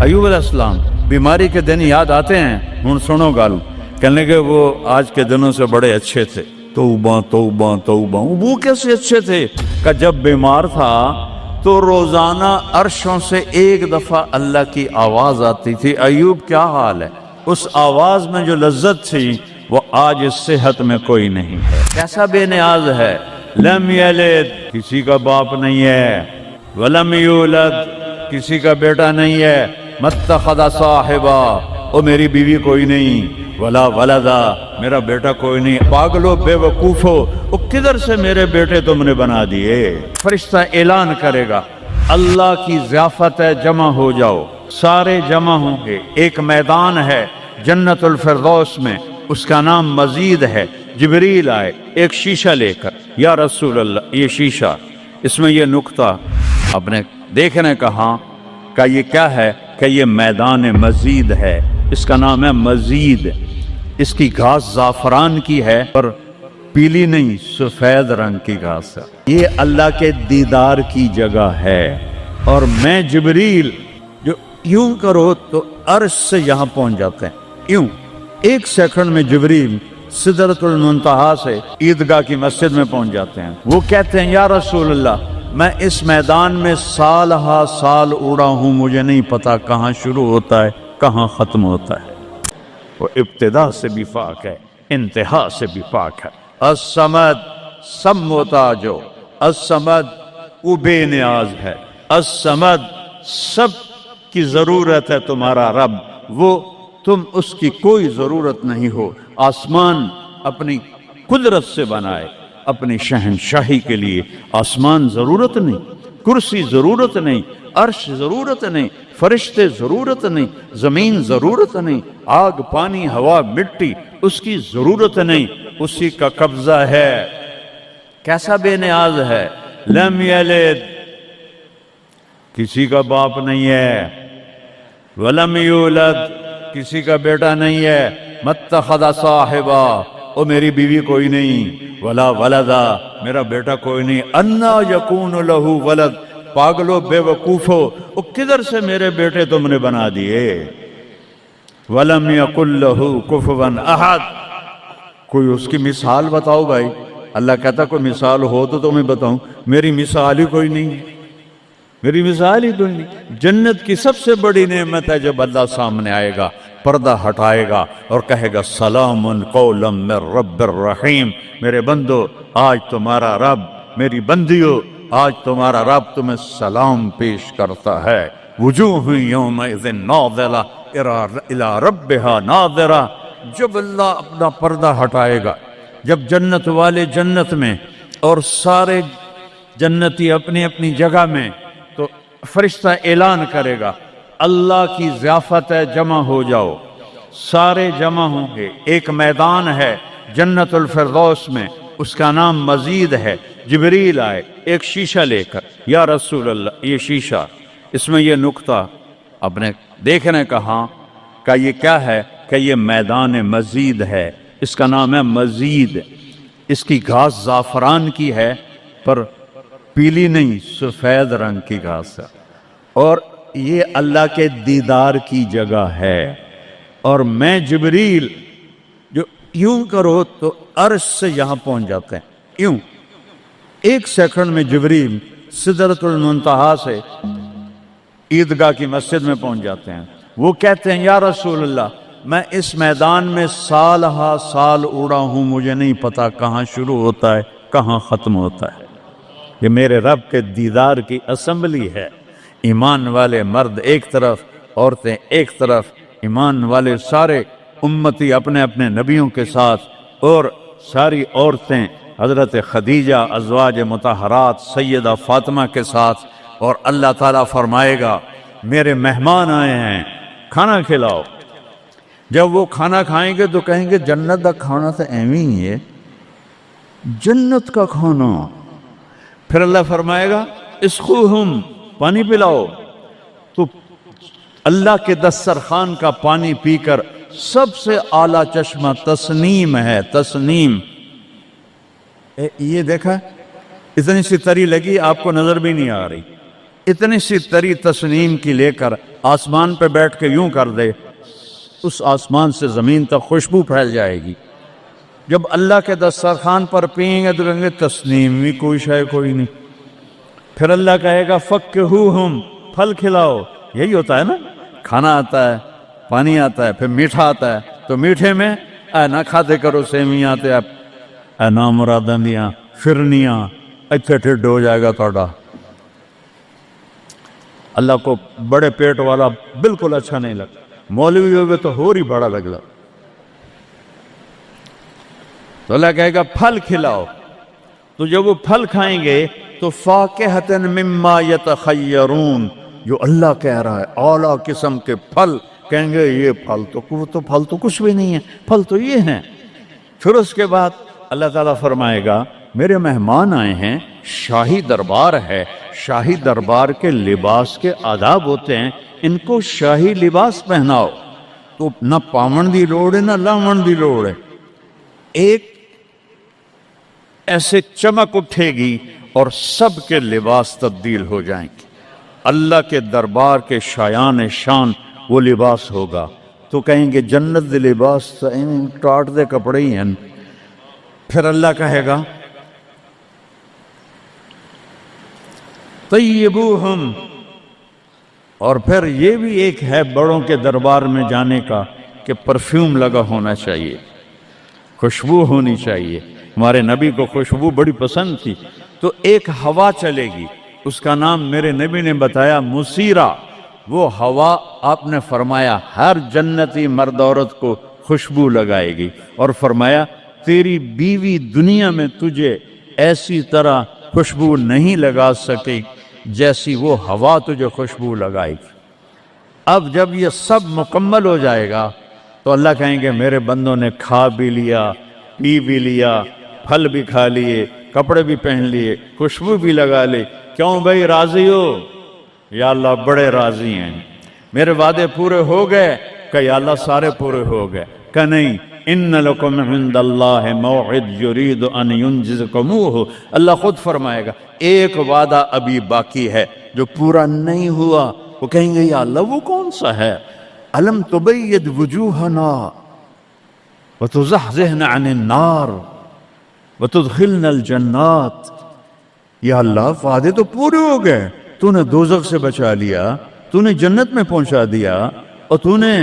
ایوب علیہ السلام بیماری کے دن یاد آتے ہیں، ہن سنو گل، کہنے کہ وہ آج کے دنوں سے بڑے اچھے تھے، توبہ توبہ توبہ۔ وہ کیسے اچھے تھے کہ جب بیمار تھا تو روزانہ عرشوں سے ایک دفعہ اللہ کی آواز آتی تھی، ایوب کیا حال ہے؟ اس آواز میں جو لذت تھی وہ آج اس صحت میں کوئی نہیں ہے۔ کیسا بے نیاز ہے، لم یلد، کسی کا باپ نہیں ہے، ولم یولد، کسی کا بیٹا نہیں ہے، متخذ صاحبہ، او میری بیوی کوئی نہیں، ولا ولدا، میرا بیٹا کوئی نہیں۔ پاگلو بے وقوفو، او کدھر سے میرے بیٹے تم نے بنا دیے؟ فرشتہ اعلان کرے گا، اللہ کی ضیافت ہے، جمع ہو جاؤ۔ سارے جمع ہوں گے، ایک میدان ہے جنت الفردوس میں، اس کا نام مزید ہے۔ جبریل آئے ایک شیشہ لے کر، یا رسول اللہ یہ شیشہ، اس میں یہ نقطہ اپنے دیکھنے کہا کہ یہ کیا ہے؟ کہ یہ میدان مزید ہے، اس کا نام ہے مزید۔ اس کی گھاس زعفران کی ہے اور پیلی نہیں، سفید رنگ کی گھاس ہے۔ یہ اللہ کے دیدار کی جگہ ہے، اور میں جبریل جو یوں کرو تو عرش سے یہاں پہنچ جاتے ہیں، یوں ایک سیکنڈ میں جبریل سدرۃ المنتہا سے عیدگاہ کی مسجد میں پہنچ جاتے ہیں۔ وہ کہتے ہیں، یا رسول اللہ میں اس میدان میں سال ہا سال اڑا ہوں، مجھے نہیں پتا کہاں شروع ہوتا ہے کہاں ختم ہوتا ہے۔ وہ ابتدا سے بھی پاک ہے، انتہا سے بھی پاک ہے۔ الصمد، سب محتاج ہو، الصمد وہ بے نیاز ہے، الصمد سب کی ضرورت ہے تمہارا رب، وہ تم اس کی کوئی ضرورت نہیں ہو۔ آسمان اپنی قدرت سے بنائے، اپنی شہنشاہی کے لیے آسمان ضرورت نہیں، کرسی ضرورت نہیں، عرش ضرورت نہیں، فرشتے ضرورت نہیں، زمین ضرورت نہیں، آگ پانی ہوا مٹی اس کی ضرورت نہیں، اسی کا قبضہ ہے۔ کیسا بے نیاز ہے، لم یلد، کسی کا باپ نہیں ہے، ولم یولد، کسی کا بیٹا نہیں ہے، متخذ صاحبہ، او میری بیوی کوئی نہیں، ولا ولدا، میرا بیٹا کوئی نہیں، انا یکون لہ ولد، پاگلو بے وقوفو، او کدھر سے میرے بیٹے تم نے بنا دیے؟ ولم یکن لہ کفوا احد، کوئی اس کی مثال بتاؤ بھائی۔ اللہ کہتا کوئی مثال ہو تو تمہیں بتاؤں، میری مثال ہی کوئی نہیں ہے، میری مثال ہی کوئی نہیں۔ جنت کی سب سے بڑی نعمت ہے جب اللہ سامنے آئے گا، پردہ ہٹائے گا اور کہے گا سلام قولا من رب الرحیم، میرے بندو آج تمہارا رب، میری بندیو آج تمہارا رب تمہیں سلام پیش کرتا ہے۔ وجوہ یومئذ ناظرہ الی ربہا ناظرہ، جب اللہ اپنا پردہ ہٹائے گا، جب جنت والے جنت میں اور سارے جنتی اپنی اپنی جگہ میں، تو فرشتہ اعلان کرے گا اللہ کی ضیافت ہے، جمع ہو جاؤ۔ سارے جمع ہوں گے، ایک میدان ہے جنت الفردوس میں، اس کا نام مزید ہے۔ جبریل آئے ایک شیشہ لے کر، یا رسول اللہ یہ شیشہ، اس میں یہ نقطہ اپنے دیکھنے کہا کہ یہ کیا ہے؟ کہ یہ میدان مزید ہے، اس کا نام ہے مزید۔ اس کی گھاس زعفران کی ہے پر پیلی نہیں، سفید رنگ کی گھاس ہے، اور یہ اللہ کے دیدار کی جگہ ہے۔ اور میں جبریل جو یوں کرو تو عرش سے یہاں پہنچ جاتے ہیں، یوں ایک سیکنڈ میں جبریل سدرۃ المنتہا سے عیدگاہ کی مسجد میں پہنچ جاتے ہیں۔ وہ کہتے ہیں، یا رسول اللہ میں اس میدان میں سال ہا سال اڑا ہوں، مجھے نہیں پتا کہاں شروع ہوتا ہے کہاں ختم ہوتا ہے۔ یہ میرے رب کے دیدار کی اسمبلی ہے، ایمان والے مرد ایک طرف، عورتیں ایک طرف، ایمان والے سارے امتی اپنے اپنے نبیوں کے ساتھ، اور ساری عورتیں حضرت خدیجہ ازواج مطہرات سیدہ فاطمہ کے ساتھ، اور اللہ تعالیٰ فرمائے گا میرے مہمان آئے ہیں کھانا کھلاؤ۔ جب وہ کھانا کھائیں گے تو کہیں گے جنت کا کھانا تو ایویں ہی ہے، جنت کا کھانا۔ پھر اللہ فرمائے گا اسقوہم، پانی پلاؤ، تو اللہ کے دسترخوان کا پانی پی کر سب سے اعلیٰ چشمہ تسنیم ہے، تسنیم۔ یہ دیکھا اتنی سی تری لگی آپ کو نظر بھی نہیں آ رہی، اتنی سی تری تسنیم کی لے کر آسمان پہ بیٹھ کے یوں کر دے، اس آسمان سے زمین تک خوشبو پھیل جائے گی۔ جب اللہ کے دسترخوان پر پئیں گے تو کہیں گے تسنیم بھی کوئی شے کوئی نہیں۔ پھر اللہ کہے گا فکہوہم، پھل کھلاؤ۔ یہی ہوتا ہے نا، کھانا آتا ہے، پانی آتا ہے، پھر میٹھا آتا ہے، تو میٹھے میں اے نہ کھاتے کرو سیویاں تے اے نا مراداں دیاں فرنیاں، اتنے ٹھڈ ہو جائے گا تھوڑا۔ اللہ کو بڑے پیٹ والا بالکل اچھا نہیں لگتا، مولوی ہوگے تو اور ہی بڑا لگتا۔ تو اللہ کہے گا پھل کھلاؤ، تو جب وہ پھل کھائیں گے تو فاکہۃ مما یتخیرون، جو اللہ کہہ رہا ہے اعلیٰ قسم کے پھل، کہیں گے یہ پھل تو کچھ بھی نہیں ہے، پھل تو یہ ہیں۔ پھر اس کے بعد اللہ تعالیٰ فرمائے گا میرے مہمان آئے ہیں، شاہی دربار ہے، شاہی دربار کے لباس کے آداب ہوتے ہیں، ان کو شاہی لباس پہناؤ۔ تو نہ پاون دی لوڑ ہے نہ لاون دی لوڑ ہے، ایک ایسے چمک اٹھے گی اور سب کے لباس تبدیل ہو جائیں گے۔ اللہ کے دربار کے شایان شان وہ لباس ہوگا، تو کہیں گے جنت دے لباس ٹاٹ دے کپڑے ہی ہیں۔ پھر اللہ کہے گا طیبوہم، اور پھر یہ بھی ایک ہے بڑوں کے دربار میں جانے کا کہ پرفیوم لگا ہونا چاہیے، خوشبو ہونی چاہیے۔ ہمارے نبی کو خوشبو بڑی پسند تھی، تو ایک ہوا چلے گی، اس کا نام میرے نبی نے بتایا مسیرہ۔ وہ ہوا آپ نے فرمایا ہر جنتی مرد عورت کو خوشبو لگائے گی، اور فرمایا تیری بیوی دنیا میں تجھے ایسی طرح خوشبو نہیں لگا سکی جیسی وہ ہوا تجھے خوشبو لگائے گی۔ اب جب یہ سب مکمل ہو جائے گا تو اللہ کہیں گے میرے بندوں نے کھا بھی لیا، پی بھی لیا، پھل بھی کھا لیے، کپڑے بھی پہن لیے، خوشبو بھی لگا لی، کیوں بھائی راضی ہو؟ یا اللہ بڑے راضی ہیں، میرے وعدے پورے ہو گئے؟ کہ یا اللہ سارے پورے ہو گئے۔ کہ نہیں، ان لکم عند اللہ موعد یرید ان ینجزکموہ، اللہ خود فرمائے گا ایک وعدہ ابھی باقی ہے جو پورا نہیں ہوا۔ وہ کہیں گے یا اللہ وہ کون سا ہے؟ الم تبید وجوہنا وتزحزحنا عن النار وتدخلنا الجنات۔ یا اللہ وعدے تو پورے ہو گئے، تو نے دوزخ سے بچا لیا، تو نے جنت میں پہنچا دیا، اور تو نے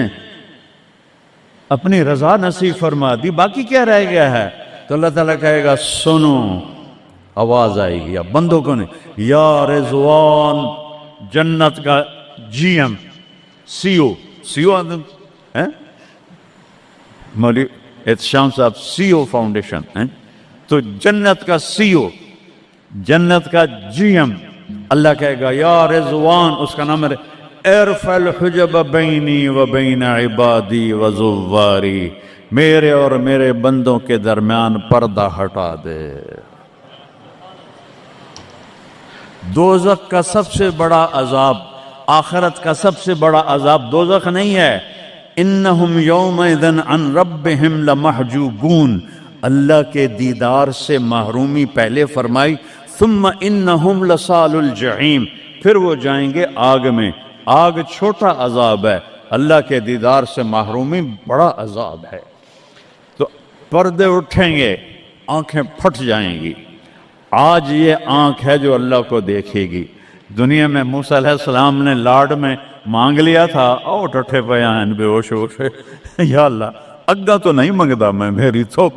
اپنی رضا نصیب فرما دی، باقی کیا رہ گیا ہے؟ تو اللہ تعالیٰ کہے گا سنو، آواز آئے گی اب بندوں کو نہیں، یا رضوان، جنت کا جی ایم سی او مولوی احتشام صاحب سی او فاؤنڈیشن، تو جنت کا سی او، جنت کا جی ایم، اللہ کہے گا یا رضوان، اس کا نام ہے ارفع الحجب بینی و بین عبادی و زواری، میرے اور میرے بندوں کے درمیان پردہ ہٹا دے۔ دوزخ کا سب سے بڑا عذاب، آخرت کا سب سے بڑا عذاب دوزخ نہیں ہے، انہم یومئذ عن ربہم لمحجوبون، اللہ کے دیدار سے محرومی پہلے فرمائی، ثم انہم لصال الجحیم، پھر وہ جائیں گے آگ میں۔ آگ چھوٹا عذاب ہے، اللہ کے دیدار سے محرومی بڑا عذاب ہے۔ تو پردے اٹھیں گے، آنکھیں پھٹ جائیں گی۔ آج یہ آنکھ ہے جو اللہ کو دیکھے گی۔ دنیا میں موسیٰ علیہ السلام نے لاڈ میں مانگ لیا تھا، او ٹھٹھے پیان بے ہوش ہوشے، یا اللہ اگا تو نہیں منگدا میں، میری تو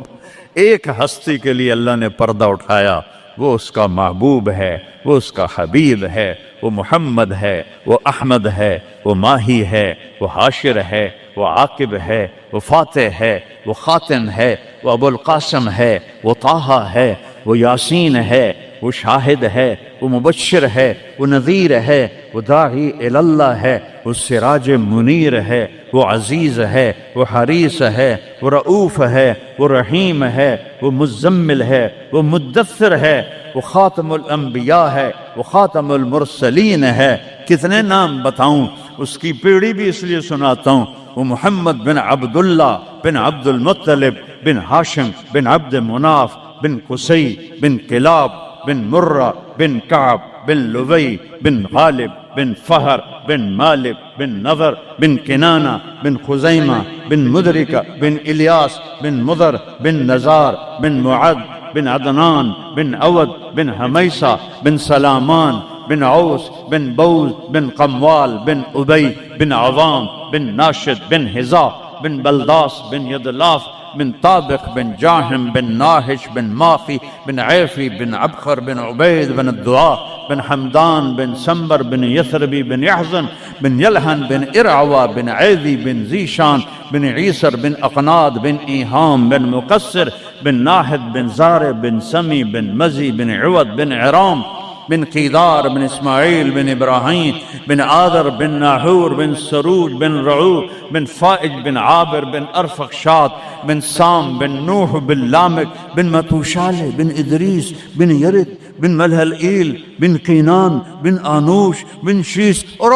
ایک ہستی کے لیے اللہ نے پردہ اٹھایا، وہ اس کا محبوب ہے، وہ اس کا حبیب ہے، وہ محمد ہے، وہ احمد ہے، وہ ماہی ہے، وہ حاشر ہے، وہ عاقب ہے، وہ فاتح ہے، وہ خاتم ہے، وہ ابو القاسم ہے، وہ طٰہٰ ہے، وہ یاسین ہے، وہ شاہد ہے، وہ مبشر ہے، وہ نذیر ہے، وہ داعی اللہ ہے، وہ سراج منیر ہے، وہ عزیز ہے، وہ حریص ہے، وہ رؤوف ہے، وہ رحیم ہے، وہ مزمل ہے، وہ مدثر ہے، وہ خاتم الانبیاء ہے، وہ خاتم المرسلین ہے۔ کتنے نام بتاؤں، اس کی پیڑھی بھی اس لیے سناتا ہوں، وہ محمد بن عبداللہ بن عبد المطلب بن ہاشم بن عبد مناف بن قصی بن کلاب بن مرہ بن کعب بن لوی بن غالب بن فہر بن مالک بن نضر بن کنانہ بن خزیمہ بن مدرکہ بن الیاس بن مضر بن نزار بن معد بن عدنان بن عود بن حمیسہ بن سلامان بن عوس بن بوز بن قموال بن ابی بن عوام بن ناشد بن حزا بن بلداس بن یدلاف بن طابق بن جاہم بن ناہش بن ماخی بن عیفی بن عبخر بن عبید بن الدعاء بن حمدان بن سنبر بن یثربی بن یحزن بن یلحن بن ارعوا بن عیدی بن زیشان بن عیسر بن اقناد بن ایہام بن مقصر بن ناحد بن زار بن سمی بن مزی بن عود بن عرام بن قیدار بن اسماعیل بن ابراہیم بن آدر بن ناحور بن سروج بن رعو بن فائج بن عابر بن ارفخشاد بن سام بن نوح بن لامک بن متوشالہ بن ادریس بن یرد بن ملہلئیل بن قینان بن آنوش بن شیس اور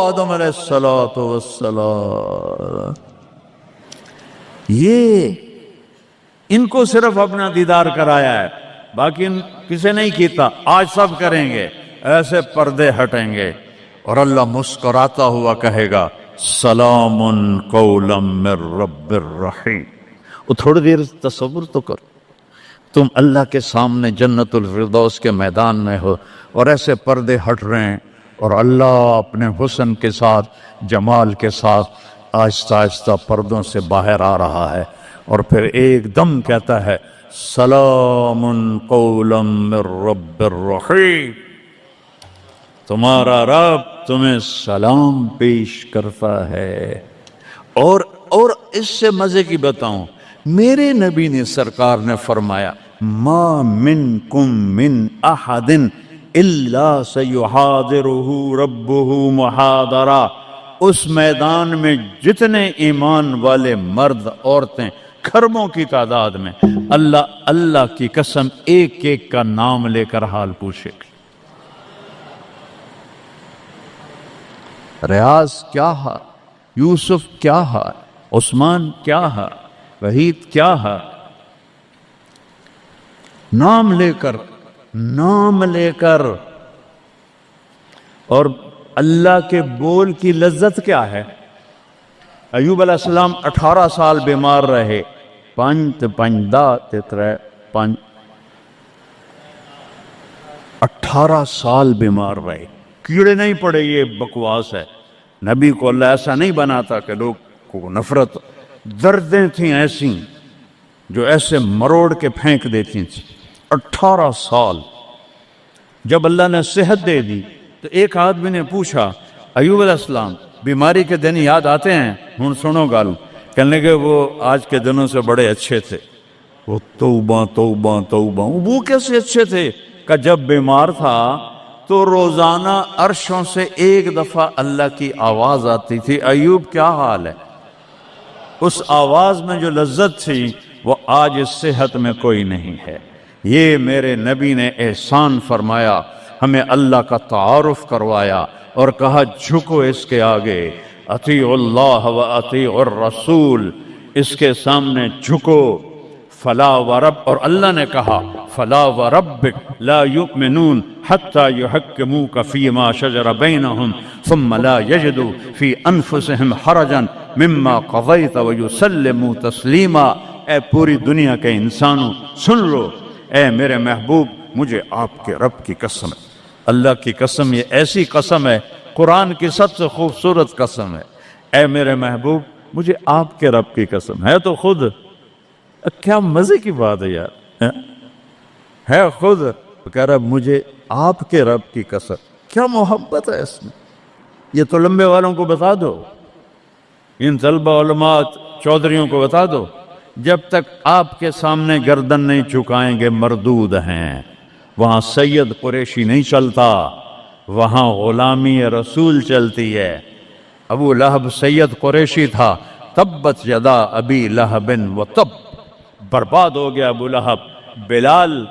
آدم علیہ السلام. یہ ان کو صرف اپنا دیدار کرایا ہے، باقی کسے نہیں کیتا. آج سب کریں گے، ایسے پردے ہٹیں گے اور اللہ مسکراتا ہوا کہے گا سلام قولا من رب الرحیم. وہ تھوڑی دیر تصور تو کر، تم اللہ کے سامنے جنت الفردوس کے میدان میں ہو اور ایسے پردے ہٹ رہے ہیں اور اللہ اپنے حسن کے ساتھ، جمال کے ساتھ آہستہ آہستہ پردوں سے باہر آ رہا ہے اور پھر ایک دم کہتا ہے سلام قولا من رب الرحیم. تمہارا رب تمہیں سلام پیش کرتا ہے. اور اس سے مزے کی بتاؤں، میرے نبی نے سرکار نے فرمایا ما منکم من احد الا سیحاضرہ ربہ محاضرہ. اس میدان میں جتنے ایمان والے مرد عورتیں کھربوں کی تعداد میں، اللہ کی قسم ایک ایک کا نام لے کر حال پوچھے گی. ریاض کیا ہے، یوسف کیا ہے، عثمان کیا ہے، وحید کیا ہے، نام لے کر. اور اللہ کے بول کی لذت کیا ہے. ایوب علیہ السلام 18 سال بیمار رہے، 18 سال بیمار رہے، کیڑے نہیں پڑے. یہ بکواس ہے. نبی کو اللہ ایسا نہیں بناتا کہ لوگ کو نفرت. دردیں تھیں ایسی جو ایسے مروڑ کے پھینک دیتی تھیں. 18 سال. جب اللہ نے صحت دے دی تو ایک آدمی نے پوچھا ایوب علیہ السلام بیماری کے دن یاد آتے ہیں؟ ہن سنو گالوں. کہنے لگے وہ آج کے دنوں سے بڑے اچھے تھے. وہ توبہ توبہ توبہ. وہ کیسے اچھے تھے کہ جب بیمار تھا تو روزانہ عرشوں سے ایک دفعہ اللہ کی آواز آتی تھی ایوب کیا حال ہے. اس آواز میں جو لذت تھی وہ آج اس صحت میں کوئی نہیں ہے. یہ میرے نبی نے احسان فرمایا، ہمیں اللہ کا تعارف کروایا اور کہا جھکو اس کے آگے، اطیعوا اللہ و اطیعوا الرسول، اس کے سامنے جھکو. فلا ورب، اور اللہ نے کہا فلا وربک لا یؤمنون حتی یحکموک فیما شجر بینہم ثم لا یجدوا فی انفسہم حرجا مما قضیت ویسلموا تسلیما. اے پوری دنیا کے انسانوں سن لو، اے میرے محبوب مجھے آپ کے رب کی قسم ہے. اللہ کی قسم، یہ ایسی قسم ہے، قرآن کی سب سے خوبصورت قسم ہے. اے میرے محبوب مجھے آپ کے رب کی قسم ہے. تو خود کیا مزے کی بات ہے یار، ہے خود کہہ رہا مجھے آپ کے رب کی قسم. کیا محبت ہے اس میں. یہ تو لمبے والوں کو بتا دو، ان طلبہ علماء چودھریوں کو بتا دو، جب تک آپ کے سامنے گردن نہیں چکائیں گے مردود ہیں. وہاں سید قریشی نہیں چلتا، وہاں غلامی رسول چلتی ہے. ابو لہب سید قریشی تھا، تبت یدا ابی لہب و تب، برباد ہو گیا ابو لہب. بلال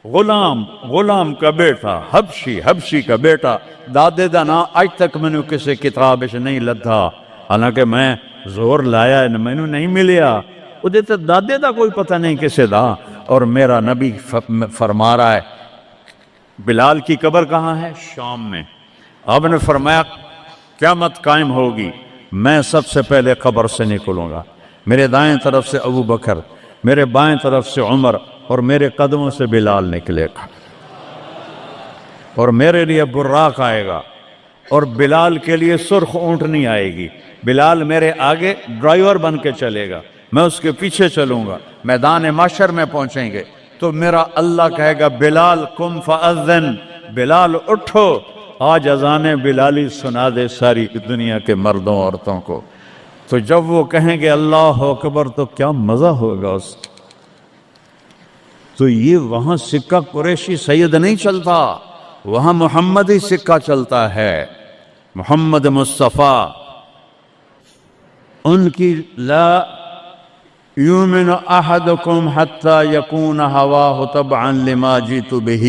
غلام کا بیٹا، حبشی کا بیٹا، دادے دا نا آج تک میں نے کسی کتاب سے نہیں لدھا، حالانکہ میں زور لایا میں نے نہیں ملیا. وہ دیتے دادے دا کوئی پتہ نہیں کسے دا. اور میرا نبی فرما رہا ہے بلال کی قبر کہاں ہے؟ شام میں۔ آپ نے فرمایا قیامت قائم ہوگی، میں سب سے پہلے قبر سے نکلوں گا، میرے دائیں طرف سے ابو بکر، میرے بائیں طرف سے عمر، اور میرے قدموں سے بلال نکلے گا، اور میرے لیے براق آئے گا، اور بلال کے لیے سرخ اونٹنی آئے گی۔ بلال میرے آگے ڈرائیور بن کے چلے گا، میں اس کے پیچھے چلوں گا، میدان محشر میں پہنچیں گے تو میرا اللہ کہے گا بلال قم فاذن، بلال اٹھو، آج اذان بلالی سنا دے ساری دنیا کے مردوں عورتوں کو۔ تو جب وہ کہیں گے اللہ اکبر تو کیا مزہ ہوگا اس کا۔ تو یہ وہاں سکہ قریشی سید نہیں چلتا، وہاں محمدی سکہ چلتا ہے، محمد مصطفیٰ۔ ان کی لا یؤمن احدکم حتی یکون ہواہ تبعا لما جئت بہ،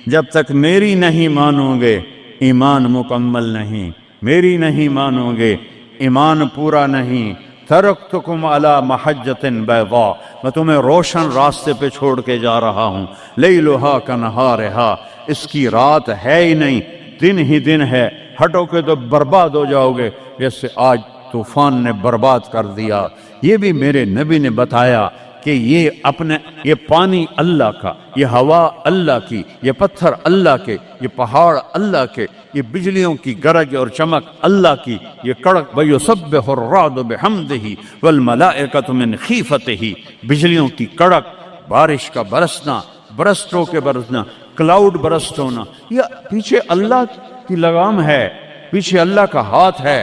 جب تک میری نہیں مانو گے ایمان مکمل نہیں، میری نہیں مانو گے ایمان پورا نہیں۔ ترکتکم علی محجۃ بیضاء، میں تمہیں روشن راستے پہ چھوڑ کے جا رہا ہوں، لیلھا کنہارھا، اس کی رات ہے ہی نہیں، دن ہی دن ہے، ہٹو کے تو برباد ہو جاؤ گے جیسے آج طوفان نے برباد کر دیا۔ یہ بھی میرے نبی نے بتایا کہ یہ پانی اللہ کا، یہ ہوا اللہ کی، یہ پتھر اللہ کے، یہ پہاڑ اللہ کے، یہ بجلیوں کی گرج اور چمک اللہ کی، یہ کڑک وَيُسَبِّحُ الرَّعْدُ بِحَمْدِهِ وَالْمَلَائِكَةُ مِنْ خِیفَتِهِ، بجلیوں کی کڑک، بارش کا برسنا، برسٹوں کے برسنا، کلاؤڈ برسٹ ہونا، یہ پیچھے اللہ کی لگام ہے، پیچھے اللہ کا ہاتھ ہے۔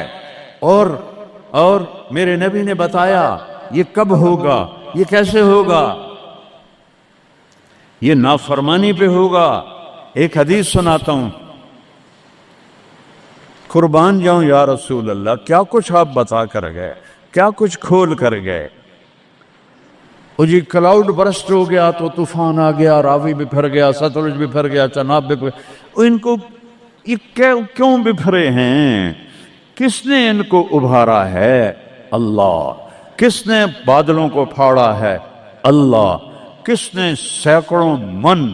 اور میرے نبی نے بتایا یہ کب ہوگا، یہ کیسے ہوگا، یہ نافرمانی پہ ہوگا۔ ایک حدیث سناتا ہوں، قربان جاؤں یا رسول اللہ، کیا کچھ آپ بتا کر گئے، کیا کچھ کھول کر گئے۔ وہ جی کلاؤڈ برسٹ ہو گیا تو طوفان آ گیا، راوی بپھر گیا، ستلج بپھر گیا، چناب بپھر گیا، ان کو یہ کیوں بپھرے ہیں؟ کس نے ان کو ابھارا ہے؟ اللہ۔ کس نے بادلوں کو پھاڑا ہے؟ اللہ۔ کس نے سینکڑوں من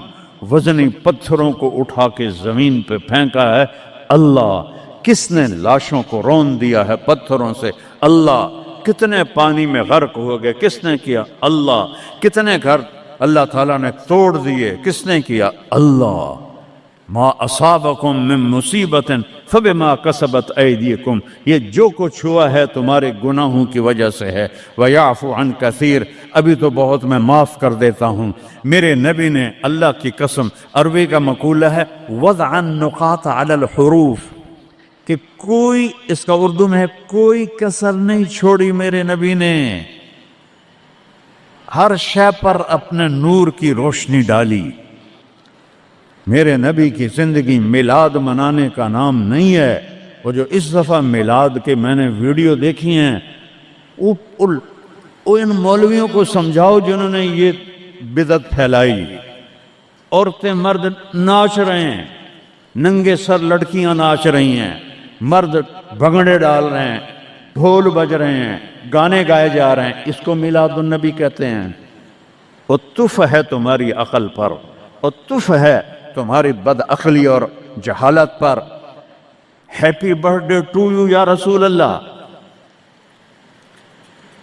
وزنی پتھروں کو اٹھا کے زمین پہ پھینکا ہے؟ اللہ۔ کس نے لاشوں کو رون دیا ہے پتھروں سے؟ اللہ۔ کتنے پانی میں غرق ہو گئے، کس نے کیا؟ اللہ۔ کتنے گھر اللہ تعالیٰ نے توڑ دیے، کس نے کیا؟ اللہ۔ ما اصابکم من مصیبت فبما کسبت ایدیکم، یہ جو کچھ ہوا ہے تمہارے گناہوں کی وجہ سے ہے۔ ویعفو عن کثیر، ابھی تو بہت میں معاف کر دیتا ہوں۔ میرے نبی نے اللہ کی قسم، عربی کا مقولہ ہے وضع النقاط علی الحروف، کہ کوئی، اس کا اردو میں ہے کوئی کسر نہیں چھوڑی میرے نبی نے، ہر شے پر اپنے نور کی روشنی ڈالی۔ میرے نبی کی زندگی میلاد منانے کا نام نہیں ہے۔ وہ جو اس دفعہ میلاد کے میں نے ویڈیو دیکھی ہیں، ان مولویوں کو سمجھاؤ جنہوں نے یہ بدعت پھیلائی۔ عورتیں مرد ناچ رہے ہیں، ننگے سر لڑکیاں ناچ رہی ہیں، مرد بھنگڑے ڈال رہے ہیں، ڈھول بج رہے ہیں، گانے گائے جا رہے ہیں، اس کو میلاد النبی کہتے ہیں۔ وہ تف ہے تمہاری عقل پر، اور تف ہے تمہاری بد عقلی اور جہالت پر۔ Happy birthday to you یا رسول اللہ،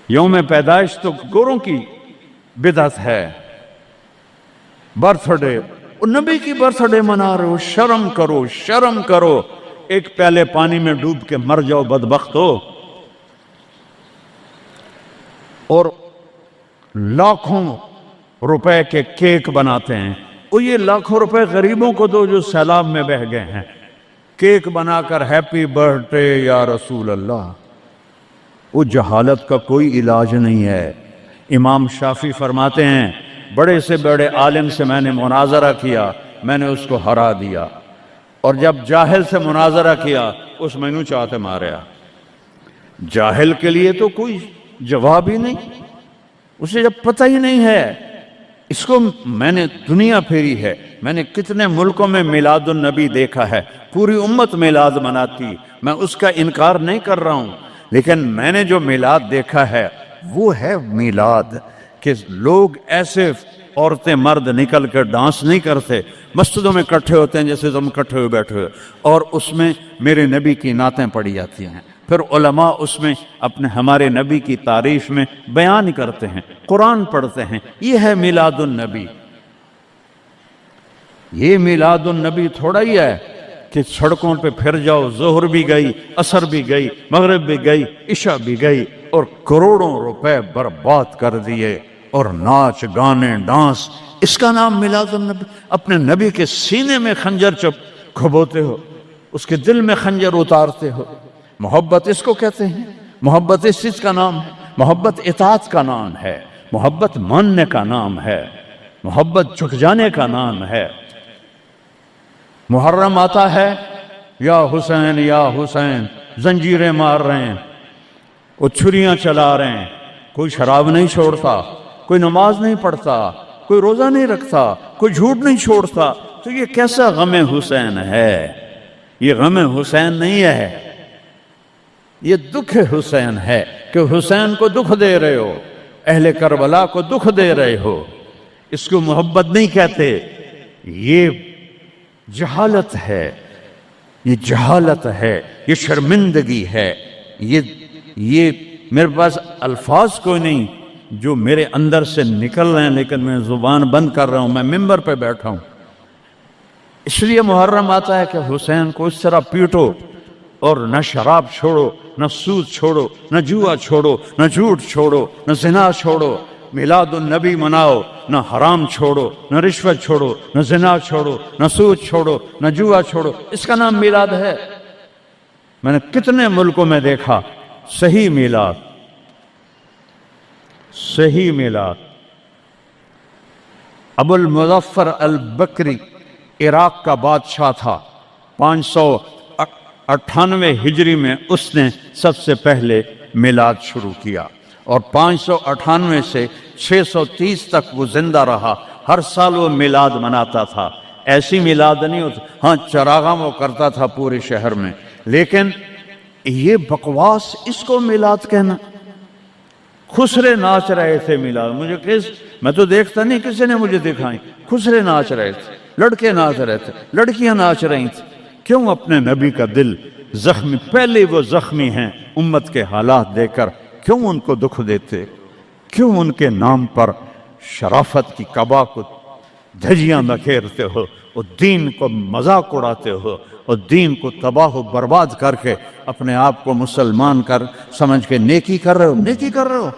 یوم پیدائش تو گوروں کی بدعت ہے۔ برتھ ڈے، نبی کی برتھ ڈے منا رہے ہو، شرم کرو، شرم کرو۔ ایک پیالے پانی میں ڈوب کے مر جاؤ بدبخت ہو۔ اور لاکھوں روپے کے کیک بناتے ہیں، وہ یہ لاکھوں روپے غریبوں کو دو جو سیلاب میں بہہ گئے ہیں، کیک بنا کر ہیپی برتھ ڈے یا رسول اللہ۔ وہ جہالت کا کوئی علاج نہیں ہے۔ امام شافعی فرماتے ہیں بڑے سے بڑے عالم سے میں نے مناظرہ کیا، میں نے اس کو ہرا دیا، اور جب جاہل سے مناظرہ کیا اس میں نو چاہتے ماریا۔ جاہل کے لیے تو کوئی جواب ہی نہیں، اسے جب پتہ ہی نہیں ہے۔ اس کو میں نے دنیا پھیری ہے، میں نے کتنے ملکوں میں میلاد النبی دیکھا ہے، پوری امت میلاد مناتی، میں اس کا انکار نہیں کر رہا ہوں، لیکن میں نے جو میلاد دیکھا ہے وہ ہے میلاد کہ لوگ ایسے عورتیں مرد نکل کر ڈانس نہیں کرتے، مسجدوں میں اکٹھے ہوتے ہیں جیسے تم اکٹھے ہوئے بیٹھے ہوئے، اور اس میں میرے نبی کی نعتیں پڑھی جاتی ہیں، پھر علماء اس میں اپنے ہمارے نبی کی تعریف میں بیان کرتے ہیں، قرآن پڑھتے ہیں۔ یہ ہے میلاد النبی۔ یہ میلاد النبی تھوڑا ہی ہے کہ سڑکوں پہ پھر جاؤ، ظہر بھی گئی، عصر بھی گئی، مغرب بھی گئی، عشاء بھی گئی، اور کروڑوں روپے برباد کر دیے، اور ناچ گانے ڈانس، اس کا نام میلاد النبی؟ اپنے نبی کے سینے میں خنجر کھبوتے ہو، اس کے دل میں خنجر اتارتے ہو۔ محبت اس کو کہتے ہیں، محبت اس چیز کا نام ہے، محبت اطاعت کا نام ہے، محبت ماننے کا نام ہے، محبت جھک جانے کا نام ہے۔ محرم آتا ہے، یا حسین یا حسین، زنجیریں مار رہے ہیں، وہ چھریاں چلا رہے ہیں، کوئی شراب نہیں چھوڑتا، کوئی نماز نہیں پڑھتا، کوئی روزہ نہیں رکھتا، کوئی جھوٹ نہیں چھوڑتا، تو یہ کیسا غم حسین ہے؟ یہ غم حسین نہیں ہے، یہ دکھ حسین ہے کہ حسین کو دکھ دے رہے ہو، اہل کربلا کو دکھ دے رہے ہو۔ اس کو محبت نہیں کہتے، یہ جہالت ہے، یہ جہالت ہے، یہ شرمندگی ہے، یہ میرے پاس الفاظ کوئی نہیں جو میرے اندر سے نکل رہے ہیں، لیکن میں زبان بند کر رہا ہوں، میں ممبر پہ بیٹھا ہوں۔ اس لیے محرم آتا ہے کہ حسین کو اس طرح پیٹو، اور نہ شراب چھوڑو، نہ سود چھوڑو، نہ جوا چھوڑو، نہ جھوٹ چھوڑو، نہ زنا چھوڑو، میلاد النبی مناؤ، نہ حرام چھوڑو، نہ رشوت چھوڑو، نہ زنا چھوڑو، نہ سود چھوڑو، نہ جوا چھوڑو، اس کا نام میلاد ہے۔ میں نے کتنے ملکوں میں دیکھا صحیح میلاد، صحیح میلاد۔ ابو المظفر البکری عراق کا بادشاہ تھا، 598 ہجری میں اس نے سب سے پہلے میلاد شروع کیا، اور 598 سے 630 تک وہ زندہ رہا، ہر سال وہ میلاد مناتا تھا۔ ایسی میلاد نہیں ہوتا، ہاں چراغاں وہ کرتا تھا پورے شہر میں، لیکن یہ بکواس، اس کو میلاد کہنا۔ خسرے ناچ رہے تھے میلاد، میں تو دیکھتا نہیں، کسی نے مجھے دکھائی، خسرے ناچ رہے تھے، لڑکے ناچ رہے تھے، لڑکیاں ناچ رہی تھیں۔ کیوں اپنے نبی کا دل زخمی، پہلے وہ زخمی ہیں امت کے حالات دے کر، کیوں ان کو دکھ دیتے؟ کیوں ان کے نام پر شرافت کی قبا کو دھجیاں بکھیرتے ہو، اور دین کو مذاق اڑاتے ہو، اور دین کو تباہ و برباد کر کے اپنے آپ کو مسلمان سمجھ کے نیکی کر رہے ہو؟ نیکی کر رہے ہو؟